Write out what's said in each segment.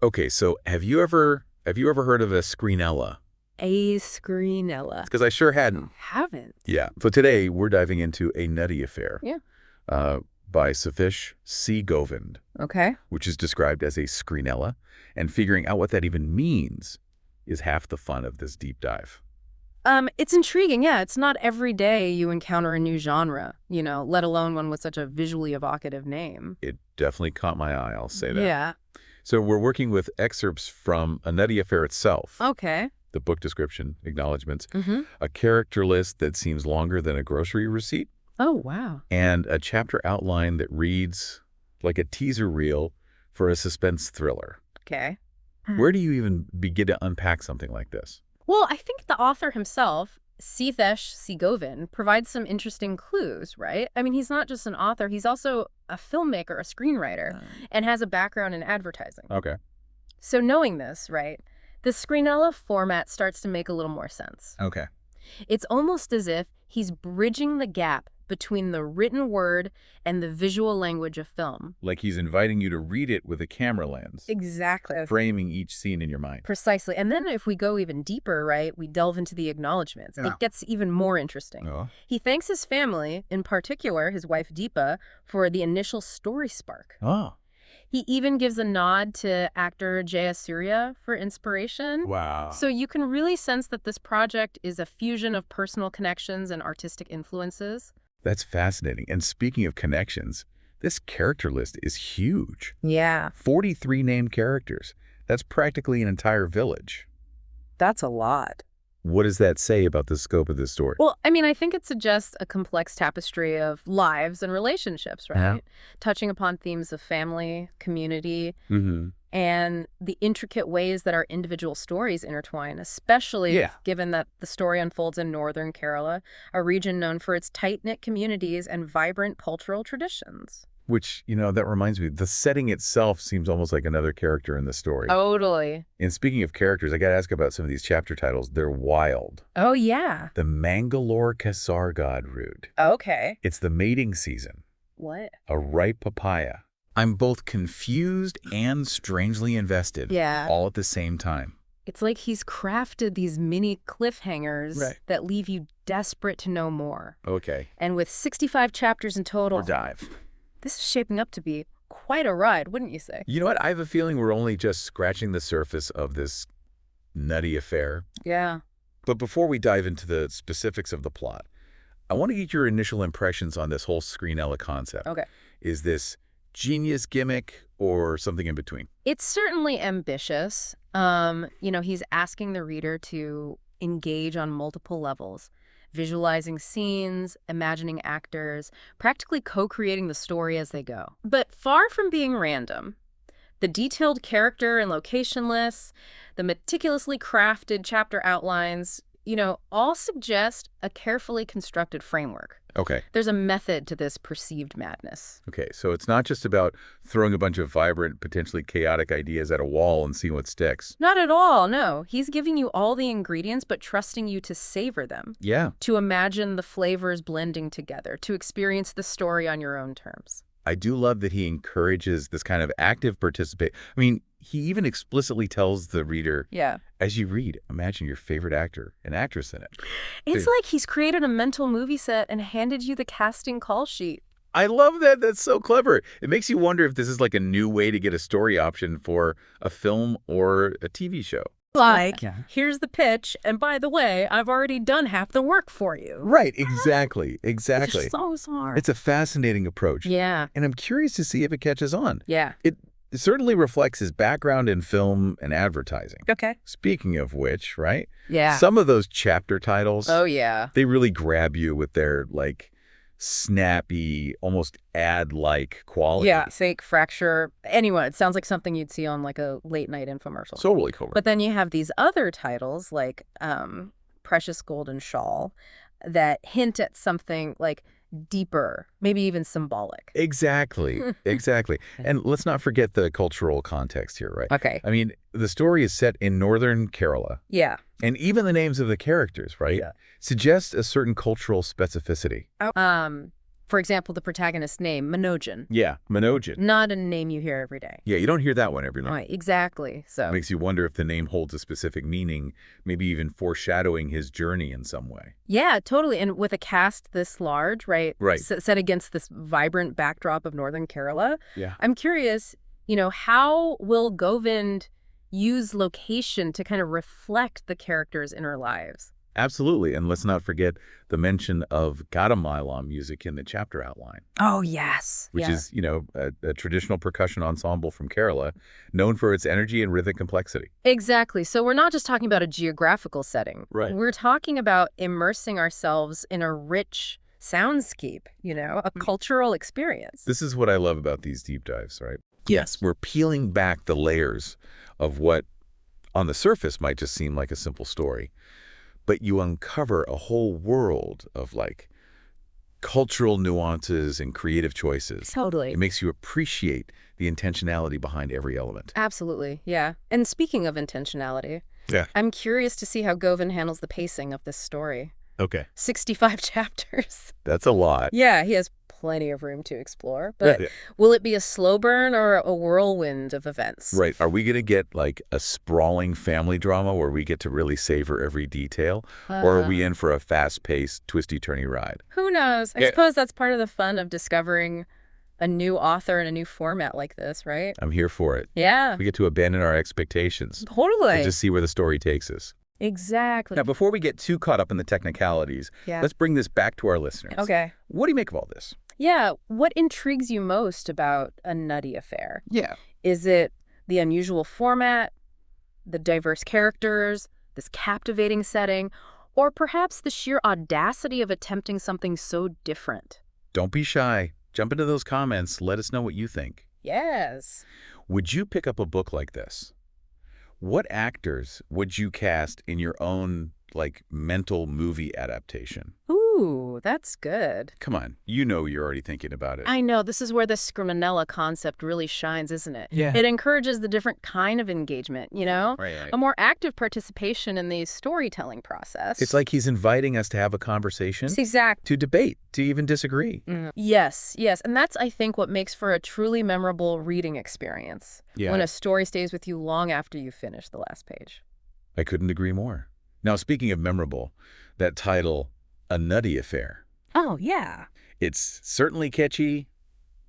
Okay, so have you ever heard of a screenella? A screenella. Because I sure hadn't. Haven't. Yeah. So today we're diving into A Nutty Affair Yeah. uh, by Satish C. Govind, Okay. which is described as a screenella, and figuring out what that even means is half the fun of this deep dive. It's intriguing. Yeah, it's not every day you encounter a new genre, let alone one with such a visually evocative name. It definitely caught my eye, I'll say that. Yeah. So we're working with excerpts from A Nutty Affair itself, Okay. the book description, acknowledgments, Mm-hmm. a character list that seems longer than a grocery receipt, Oh, wow. and a chapter outline that reads like a teaser reel for a suspense thriller. Okay. Where do you even begin to unpack something like this? Well, I think the author himself, Sithesh C. Govind, provides some interesting clues, right? I mean, he's not just an author, he's also a filmmaker, a screenwriter, and has a background in advertising. Okay. So knowing this, right, the screenella format starts to make a little more sense. Okay. It's almost as if he's bridging the gap between the written word and the visual language of film. Like he's inviting you to read it with a camera lens, Exactly. framing each scene in your mind. Precisely. And then if we go even deeper, right, we delve into the acknowledgments. Yeah. It gets even more interesting. Oh. He thanks his family, in particular his wife Deepa, for the initial story spark. Oh. He even gives a nod to actor Jayasuriya for inspiration. Wow. So you can really sense that this project is a fusion of personal connections and artistic influences. That's fascinating. And speaking of connections, this character list is huge. Yeah, 43 named characters. That's practically an entire village. that's a lot. What does that say about the scope of this story? Well, I mean, I think it suggests a complex tapestry of lives and relationships, right? Yeah. Touching upon themes of family, community, Mm-hmm. and the intricate ways that our individual stories intertwine, especially Yeah. given that the story unfolds in northern Kerala, a region known for its tight-knit communities and vibrant cultural traditions. Which, that reminds me, the setting itself seems almost like another character in the story. Totally. And speaking of characters, I got to ask about some of these chapter titles. They're wild. Oh, yeah. The Mangalore Kasargod root. Okay. It's the mating season. What? A ripe papaya. I'm both confused and strangely invested. Yeah. All at the same time. It's like he's crafted these mini cliffhangers Right. that leave you desperate to know more. Okay. And with 65 chapters in total, Or dive. this is shaping up to be quite a ride, wouldn't you say? You know what? I have a feeling we're only just scratching the surface of this nutty affair. Yeah. But before we dive into the specifics of the plot, I want to get your initial impressions on this whole screenella concept. Okay. Is this genius gimmick or something in between? It's certainly ambitious. He's asking the reader to engage on multiple levels, visualizing scenes, imagining actors, practically co-creating the story as they go. But far from being random, the detailed character and location lists, the meticulously crafted chapter outlines, all suggest a carefully constructed framework. Okay. There's a method to this perceived madness. Okay, so it's not just about throwing a bunch of vibrant, potentially chaotic ideas at a wall and seeing what sticks. Not at all, no. He's giving you all the ingredients, but trusting you to savor them, Yeah. to imagine the flavors blending together, to experience the story on your own terms. I do love that he encourages this kind of active participation. I mean, he even explicitly tells the reader, Yeah. as you read, imagine your favorite actor and actress in it. It's Dude. like he's created a mental movie set and handed you the casting call sheet. I love that. That's so clever. It makes you wonder if this is like a new way to get a story option for a film or a TV show. Like, here's the pitch, and by the way, I've already done half the work for you. Right, exactly, exactly. It's so smart. It's a fascinating approach. Yeah. And I'm curious to see if it catches on. Yeah. It certainly reflects his background in film and advertising. Okay. Speaking of which, right? Yeah. Some of those chapter titles, Oh, yeah. they really grab you with their, snappy, almost ad-like quality. Yeah, fake fracture. Anyway, it sounds like something you'd see on like a late night infomercial. Totally cool. But then you have these other titles like Precious Golden Shawl that hint at something like deeper, maybe even symbolic. Exactly, exactly. And let's not forget the cultural context here, right? Okay. I mean, the story is set in northern Kerala, Yeah. and even the names of the characters, right, Yeah. suggest a certain cultural specificity. For example, the protagonist's name, Manojin. Yeah, Manojin. Not a name you hear every day. Yeah, you don't hear that one every night. Right, exactly. So It makes you wonder if the name holds a specific meaning, maybe even foreshadowing his journey in some way. yeah, totally. And with a cast this large, right? Right. Set against this vibrant backdrop of Northern Kerala, Yeah. I'm curious, how will Govind use location to kind of reflect the characters' inner lives? Absolutely. And let's not forget the mention of Gadamailam music in the chapter outline, Oh, yes. which Yeah. is, a traditional percussion ensemble from Kerala, known for its energy and rhythmic complexity. Exactly. So we're not just talking about a geographical setting. Right. We're talking about immersing ourselves in a rich soundscape, a cultural experience. This is what I love about these deep dives, right? Yes, we're peeling back the layers of what on the surface might just seem like a simple story, but you uncover a whole world of cultural nuances and creative choices. Totally. It makes you appreciate the intentionality behind every element. Absolutely. Yeah. And speaking of intentionality, Yeah. I'm curious to see how Govind handles the pacing of this story. Okay. 65 chapters. That's a lot. Yeah, he has plenty of room to explore. But Yeah. will it be a slow burn or a whirlwind of events? Right. Are we going to get a sprawling family drama where we get to really savor every detail? Or are we in for a fast-paced, twisty-turny ride? Who knows? I Yeah. suppose that's part of the fun of discovering a new author and a new format like this, right? I'm here for it. Yeah, We get to abandon our expectations totally. and just see where the story takes us. Exactly. Now, before we get too caught up in the technicalities, Yeah. let's bring this back to our listeners. Okay. What do you make of all this? Yeah, what intrigues you most about A Nutty Affair? Yeah. Is it the unusual format, the diverse characters, this captivating setting, or perhaps the sheer audacity of attempting something so different? Don't be shy. Jump into those comments. Let us know what you think. Yes. Would you pick up a book like this? What actors would you cast in your own, mental movie adaptation? Ooh, that's good. Come on. You're already thinking about it. I know, this is where the Scriminella concept really shines, isn't it? Yeah. It encourages the different kind of engagement, Right. A more active participation in the storytelling process. It's like he's inviting us to have a conversation, It's exact. to debate, to even disagree. Yes. And that's, I think, what makes for a truly memorable reading experience. Yeah. When a story stays with you long after you finish the last page. I couldn't agree more. Now, speaking of memorable, that title, A Nutty Affair. Oh, yeah. It's certainly catchy,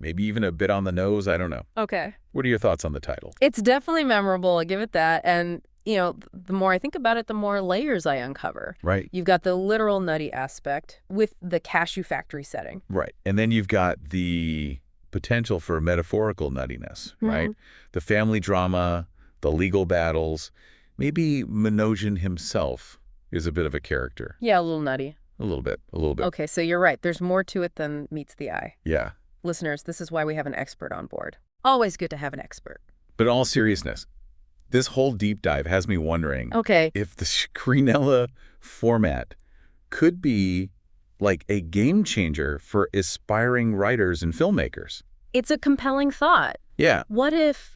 maybe even a bit on the nose, I don't know. Okay. What are your thoughts on the title? It's definitely memorable, I give it that. And, the more I think about it, the more layers I uncover. Right. You've got the literal nutty aspect with the cashew factory setting. Right. And then you've got the potential for metaphorical nuttiness, right? The family drama, the legal battles. Maybe Manojin himself is a bit of a character. Yeah, a little nutty. A little bit. Okay, so you're right. There's more to it than meets the eye. Yeah. Listeners, this is why we have an expert on board. Always good to have an expert. But in all seriousness, this whole deep dive has me wondering Okay. if the Screenella format could be like a game changer for aspiring writers and filmmakers. It's a compelling thought. Yeah. What if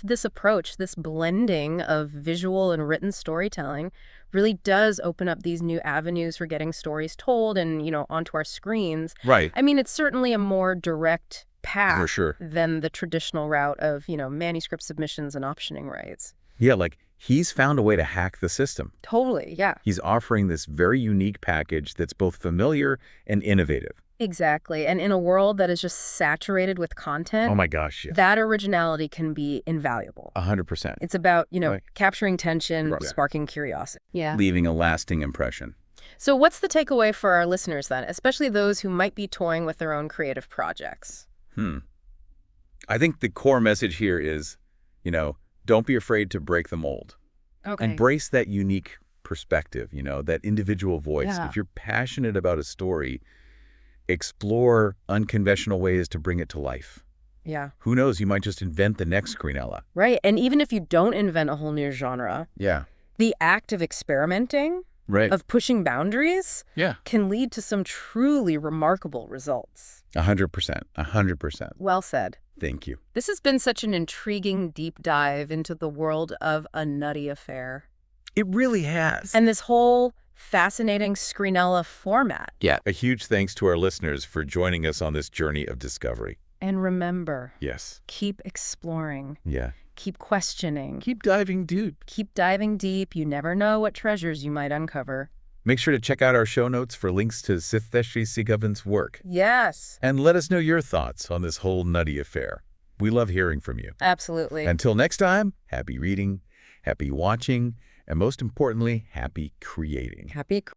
this approach, this blending of visual and written storytelling really does open up these new avenues for getting stories told and, onto our screens? Right. I mean, it's certainly a more direct path For sure. than the traditional route of, manuscript submissions and optioning rights. Yeah, he's found a way to hack the system. Totally, yeah. He's offering this very unique package that's both familiar and innovative. Exactly. And in a world that is just saturated with content, Oh my gosh, yes. that originality can be invaluable. 100%. It's about, Right. capturing tension, Right. sparking curiosity. Yeah. Leaving a lasting impression. So what's the takeaway for our listeners then, especially those who might be toying with their own creative projects? I think the core message here is, don't be afraid to break the mold. Okay. Embrace that unique perspective, that individual voice. Yeah. If you're passionate about a story, explore unconventional ways to bring it to life. Yeah. Who knows, you might just invent the next Screenella. Right. And even if you don't invent a whole new genre, Yeah. the act of experimenting, Right. of pushing boundaries, Yeah. can lead to some truly remarkable results. 100%. 100%. Well said. Thank you. This has been such an intriguing deep dive into the world of A Nutty Affair. It really has. And this whole fascinating screenella format. Yeah. A huge thanks to our listeners for joining us on this journey of discovery. And remember, Yes. keep exploring. Yeah. Keep questioning. Keep diving deep. Keep diving deep. You never know what treasures you might uncover. Make sure to check out our show notes for links to Sithesh Govind's work. Yes. And let us know your thoughts on this whole Nutty affair. We love hearing from you. Absolutely. Until next time, happy reading, happy watching, and most importantly, happy creating. Happy